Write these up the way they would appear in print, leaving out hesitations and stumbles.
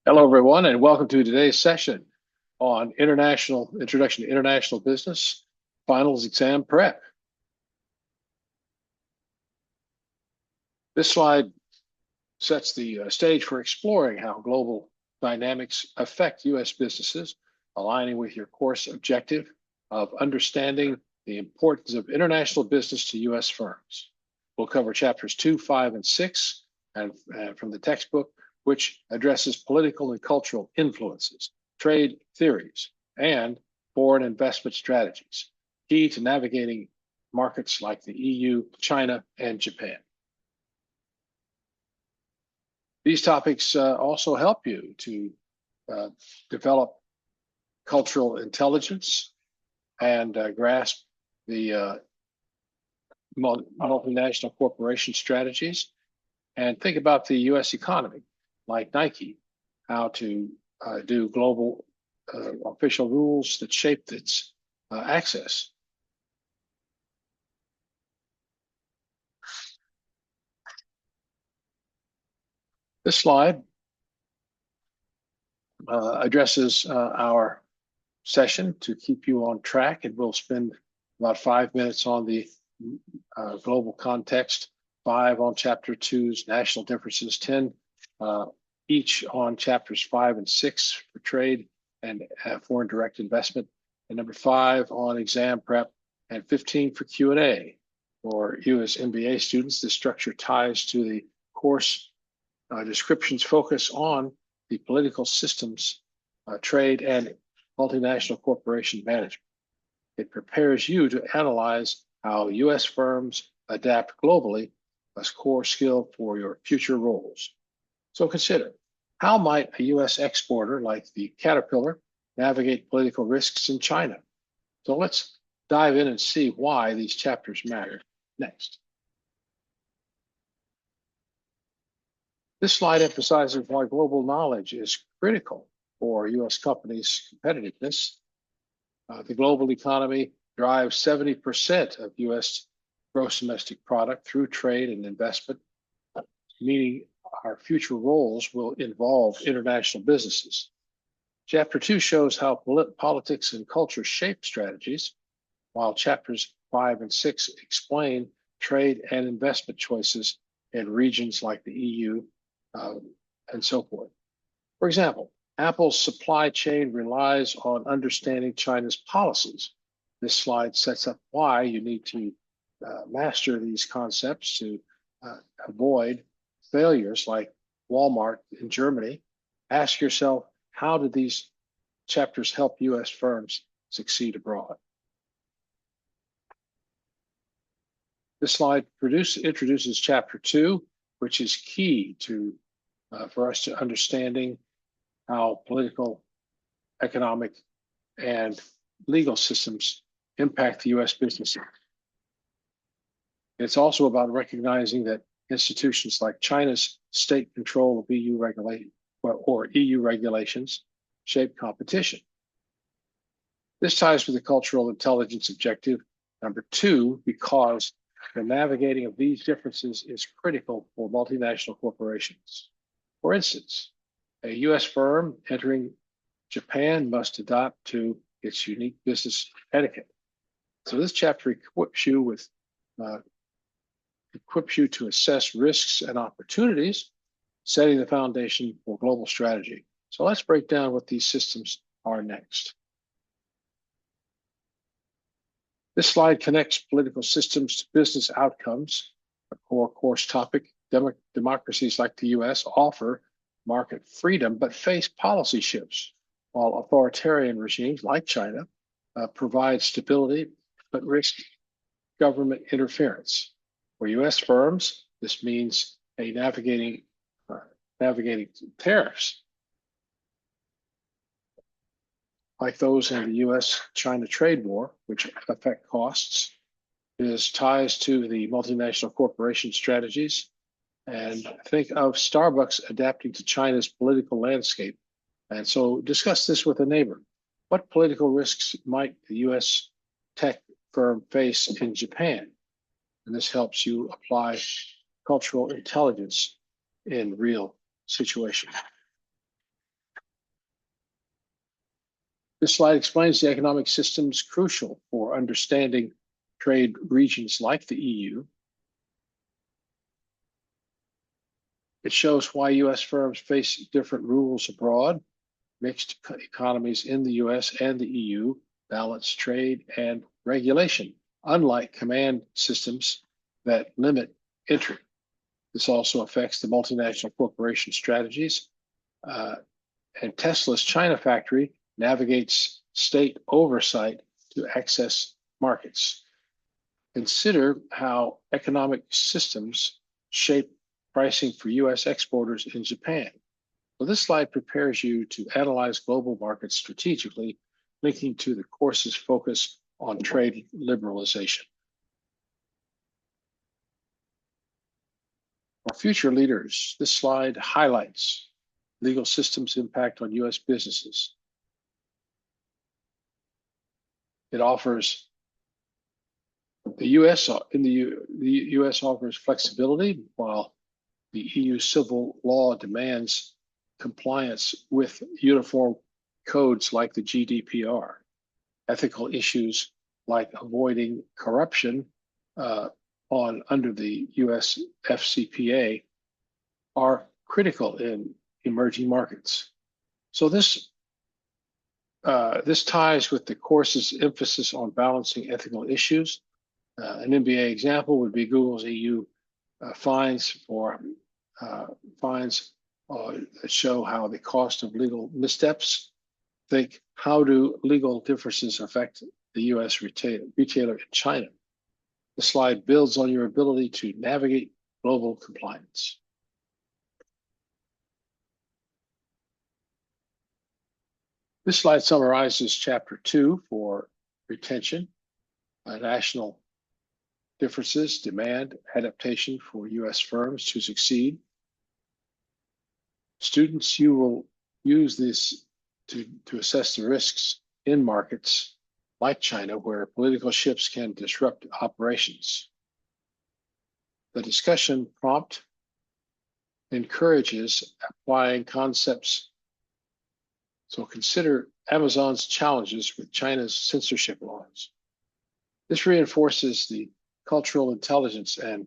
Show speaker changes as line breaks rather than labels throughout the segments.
Hello, everyone, and welcome to today's session on Introduction to International Business, Finals Exam Prep. This slide sets the stage for exploring how global dynamics affect U.S. businesses, aligning with your course objective of understanding the importance of international business to U.S. firms. We'll cover chapters 2, 5, and 6 and from the textbook, which addresses political and cultural influences, trade theories, and foreign investment strategies, key to navigating markets like the EU, China, and Japan. These topics also help you to develop cultural intelligence and grasp the multinational corporation strategies, and think about the U.S. economy, like Nike, how to do global official rules that shape its access. This slide addresses our session to keep you on track, and we'll spend about 5 minutes on the global context, 5 on Chapter 2's national differences, 10 each on chapters 5 and 6 for trade and foreign direct investment, and number 5 on exam prep, and 15 for Q&A. For you as MBA students, this structure ties to the course descriptions focus on the political systems, trade, and multinational corporation management. It prepares you to analyze how U.S. firms adapt globally as core skill for your future roles. So consider, how might a U.S. exporter like the Caterpillar navigate political risks in China? So let's dive in and see why these chapters matter next. This slide emphasizes why global knowledge is critical for U.S. companies' competitiveness. The global economy drives 70% of U.S. gross domestic product through trade and investment, meaning our future roles will involve international businesses. Chapter 2 shows how politics and culture shape strategies, while chapters 5 and 6 explain trade and investment choices in regions like the EU and so forth. For example, Apple's supply chain relies on understanding China's policies. This slide sets up why you need to master these concepts to avoid failures like Walmart in Germany. Ask yourself, how did these chapters help U.S. firms succeed abroad? This slide introduces chapter 2, which is key to for us to understanding how political, economic, and legal systems impact the U.S. businesses. It's also about recognizing that institutions like China's state control of EU regulation or EU regulations shape competition. This ties with the cultural intelligence objective number 2, because the navigating of these differences is critical for multinational corporations. For instance, a U.S. firm entering Japan must adapt to its unique business etiquette. So this chapter equips you to assess risks and opportunities, setting the foundation for global strategy. So let's break down what these systems are next. This slide connects political systems to business outcomes, a core course topic. Democracies like the U.S. offer market freedom, but face policy shifts, while authoritarian regimes like China provide stability, but risk government interference. For U.S. firms, this means navigating tariffs, like those in the U.S.-China trade war, which affect costs. Is ties to the multinational corporation strategies. And think of Starbucks adapting to China's political landscape. And so discuss this with a neighbor. What political risks might the U.S. tech firm face in Japan? And this helps you apply cultural intelligence in real situations. This slide explains the economic systems crucial for understanding trade regions like the EU. It shows why U.S. firms face different rules abroad, mixed economies in the U.S. and the EU, balanced trade and regulation, unlike command systems that limit entry. This also affects the multinational corporation strategies. And Tesla's China factory navigates state oversight to access markets. Consider how economic systems shape pricing for U.S. exporters in Japan. So this slide prepares you to analyze global markets strategically, linking to the course's focus on trade liberalization. For future leaders, this slide highlights legal systems' impact on U.S. businesses. It offers the U.S. offers flexibility, while the EU civil law demands compliance with uniform codes like the GDPR. Ethical issues like avoiding corruption under the US FCPA are critical in emerging markets. So this ties with the course's emphasis on balancing ethical issues. An MBA example would be Google's EU fines that show how the cost of legal missteps. Think, how do legal differences affect the U.S. retailer in China? The slide builds on your ability to navigate global compliance. This slide summarizes Chapter 2 for retention, national differences, demand, adaptation for U.S. firms to succeed. Students, you will use this to assess the risks in markets like China, where political shifts can disrupt operations. The discussion prompt encourages applying concepts. So consider Amazon's challenges with China's censorship laws. This reinforces the cultural intelligence and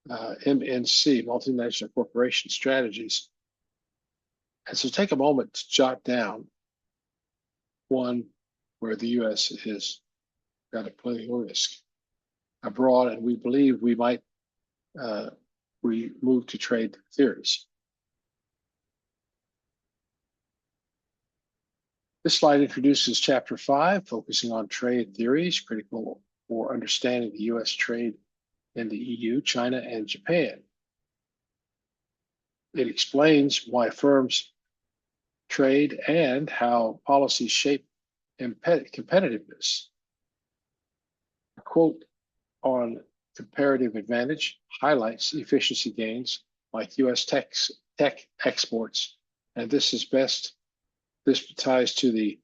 MNC, multinational corporation strategies. And so take a moment to jot down one where the U.S. has got a political risk abroad, and we believe we might move to trade theories. This slide introduces Chapter 5, focusing on trade theories, critical for understanding the U.S. trade in the EU, China, and Japan. It explains why firms trade and how policies shape competitiveness. A quote on comparative advantage highlights efficiency gains like U.S. tech exports, and this ties to the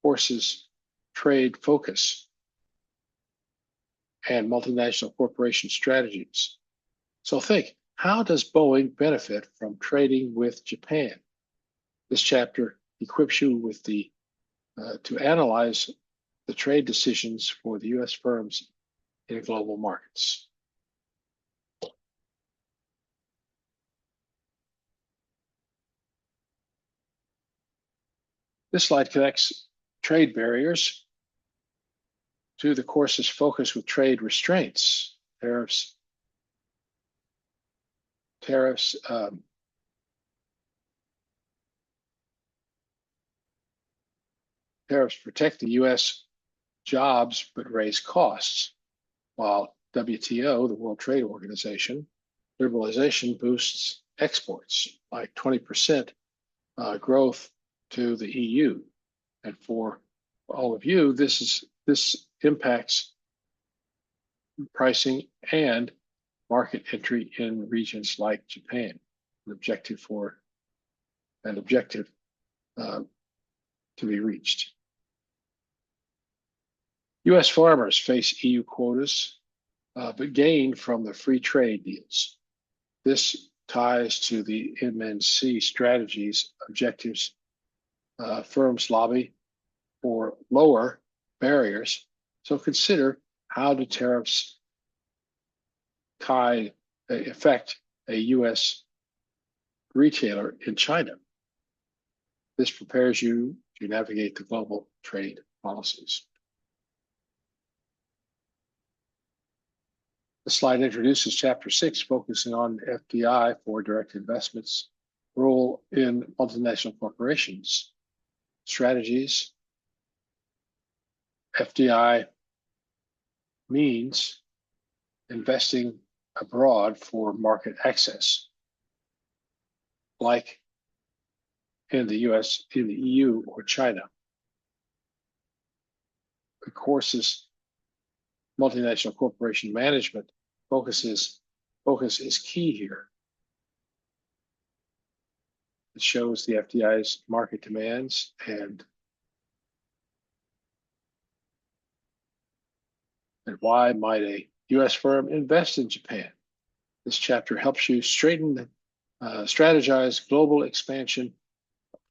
course's trade focus and multinational corporation strategies. So think, how does Boeing benefit from trading with Japan? This chapter equips you with to analyze the trade decisions for the U.S. firms in global markets. This slide connects trade barriers to the course's focus with trade restraints, tariffs protect the U.S. jobs but raise costs, while WTO, the World Trade Organization, liberalization boosts exports like 20% growth to the EU. And for all of you, this impacts pricing and market entry in regions like Japan. An objective to be reached. U.S. farmers face EU quotas, but gain from the free trade deals. This ties to the MNC strategies objectives. Firms lobby for lower barriers. So consider, how do tariffs affect a U.S. retailer in China? This prepares you to navigate the global trade policies. The slide introduces Chapter 6, focusing on FDI for direct investments, role in multinational corporations, strategies. FDI means investing abroad for market access, like in the US, in the EU, or China. The course's multinational corporation management focus is key here. It shows the FDI's market demands and why might a US firm invest in Japan. This chapter helps you strategize global expansion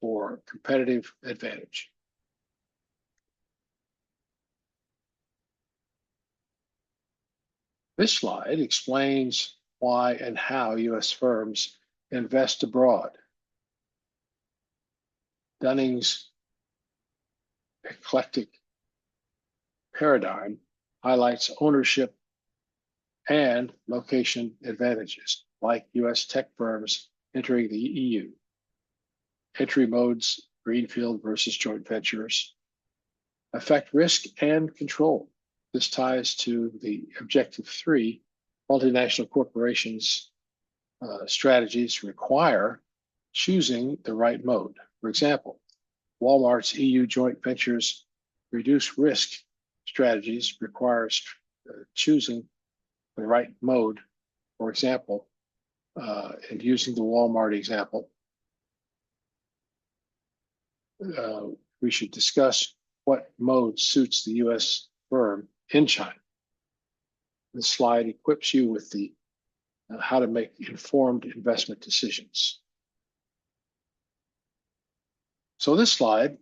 for competitive advantage. This slide explains why and how US firms invest abroad. Dunning's eclectic paradigm highlights ownership and location advantages, like US tech firms entering the EU. Entry modes, greenfield versus joint ventures, affect risk and control. This ties to the Objective 3. Multinational corporations strategies require choosing the right mode. For example, Walmart's EU joint ventures reduce risk strategies requires choosing the right mode. For example, and using the Walmart example, we should discuss what mode suits the US firm in China. This slide equips you with the how to make informed investment decisions. So this slide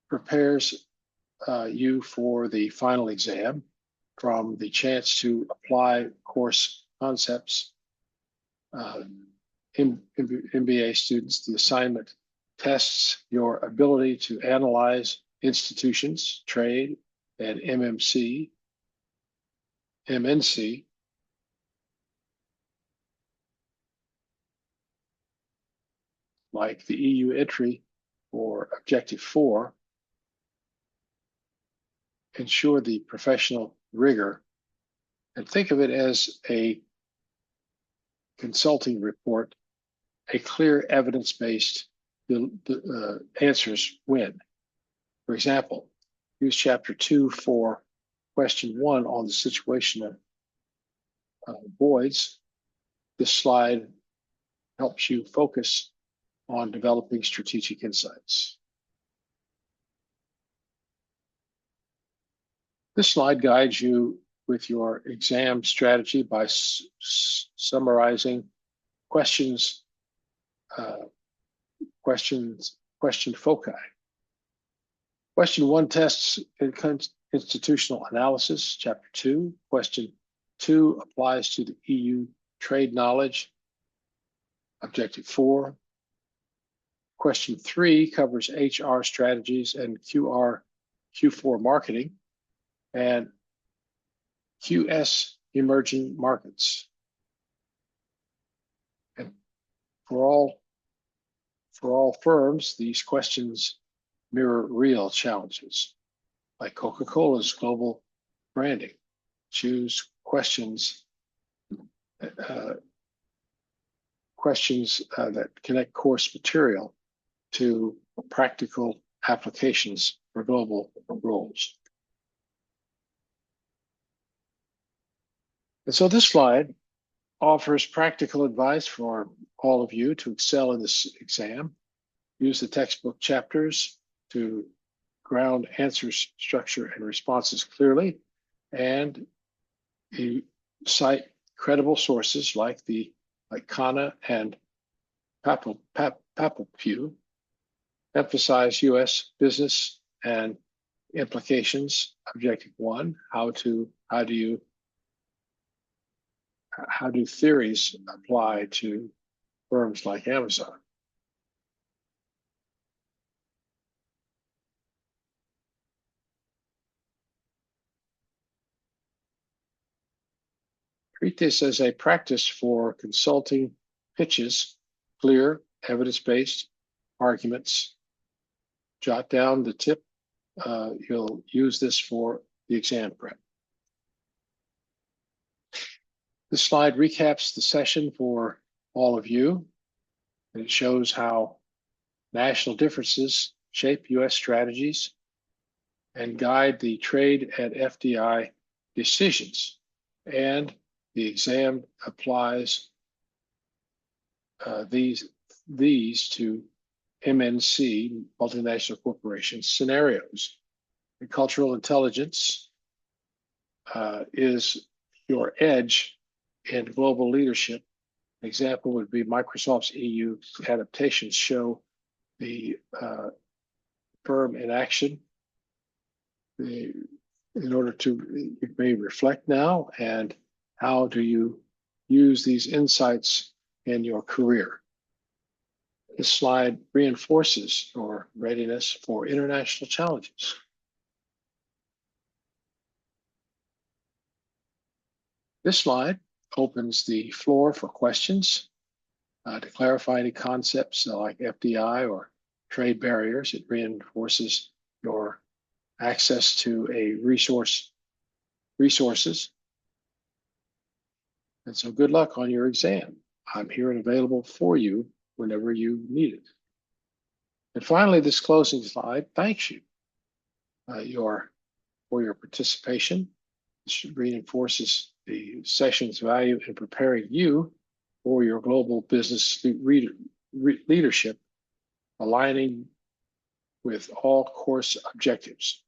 prepares you for the final exam, from the chance to apply course concepts. MBA students, the assignment tests your ability to analyze institutions, trade, and MNC, like the EU entry or Objective 4, ensure the professional rigor, and think of it as a consulting report. A clear evidence-based answers win. For example, use Chapter 2 for Question 1 on the situation of voids. This slide helps you focus on developing strategic insights. This slide guides you with your exam strategy by summarizing questions, question foci. Question 1 tests institutional analysis. Chapter 2. Question 2 applies to the EU trade knowledge. Objective 4. Question 3 covers HR strategies and Q4 marketing, and QS emerging markets. And for all firms, these questions mirror real challenges, like Coca-Cola's global branding. Choose questions that connect course material to practical applications for global roles. And so this slide offers practical advice for all of you to excel in this exam. Use the textbook chapters to ground answers, structure, and responses clearly, and you cite credible sources like Kana and Papelpew. Emphasize U.S. business and implications. Objective 1, how do theories apply to firms like Amazon? Treat this as a practice for consulting pitches, clear, evidence-based arguments. Jot down the tip. You'll use this for the exam prep. This slide recaps the session for all of you, and it shows how national differences shape U.S. strategies and guide the trade and FDI decisions. And the exam applies these to MNC, multinational corporations, scenarios. And cultural intelligence is your edge in global leadership. An example would be Microsoft's EU adaptations show the firm in action. In order to, you may reflect now, and how do you use these insights in your career? This slide reinforces your readiness for international challenges. This slide opens the floor for questions to clarify any concepts like FDI or trade barriers. It reinforces your access to a resources. And so good luck on your exam. I'm here and available for you whenever you need it. And finally, this closing slide thanks you for your participation. This reinforces the session's value in preparing you for your global business leadership, aligning with all course objectives.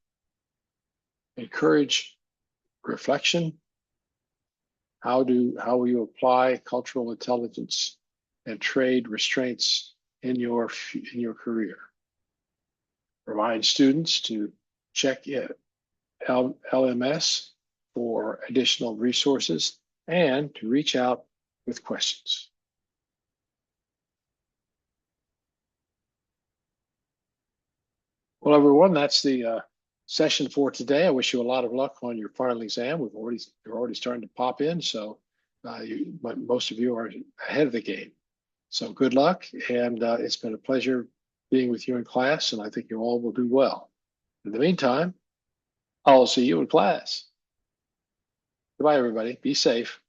Encourage reflection. How will you apply cultural intelligence and trade restraints in your career? Remind students to check LMS for additional resources and to reach out with questions. Well, everyone, that's the session for today. I wish you a lot of luck on your final exam. You're already starting to pop in, so most of you are ahead of the game. So good luck, and it's been a pleasure being with you in class, and I think you all will do well. In the meantime, I'll see you in class. Goodbye, everybody. Be safe.